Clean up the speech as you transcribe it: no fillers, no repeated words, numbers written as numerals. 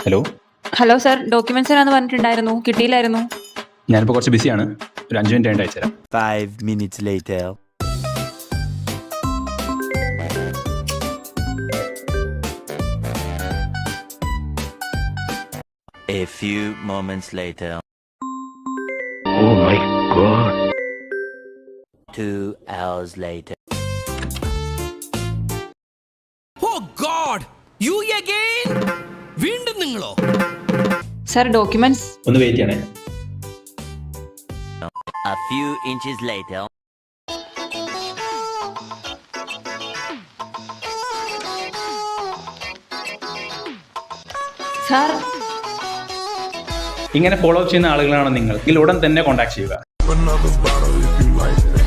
Hello hello sir, documents തരാന്ന് പറഞ്ഞിട്ടുണ്ടായിരുന്നു, കിട്ടിയില്ലായിരുന്നു. ഞാനിപ്പോൾ കുറച്ച് ബിസിയാണ്, ഒരു 5 മിനിറ്റ് കഴിഞ്ഞിട്ട് അയച്ചുതരാം. 5 minutes later. A few moments later. Oh my god. 2 hours later. Oh god! You again? വീണ്ടും നിങ്ങളോ? Sir, documents. ഒന്ന് വെയിറ്റ് ചെയ്യണേ. A few inches later. Sir, ഇങ്ങനെ ഫോളോ അപ്പ് ചെയ്യുന്ന ആളുകളാണ് നിങ്ങൾ, ഉടൻ തന്നെ കോൺടാക്ട് ചെയ്യുക. Another bottle if you like that.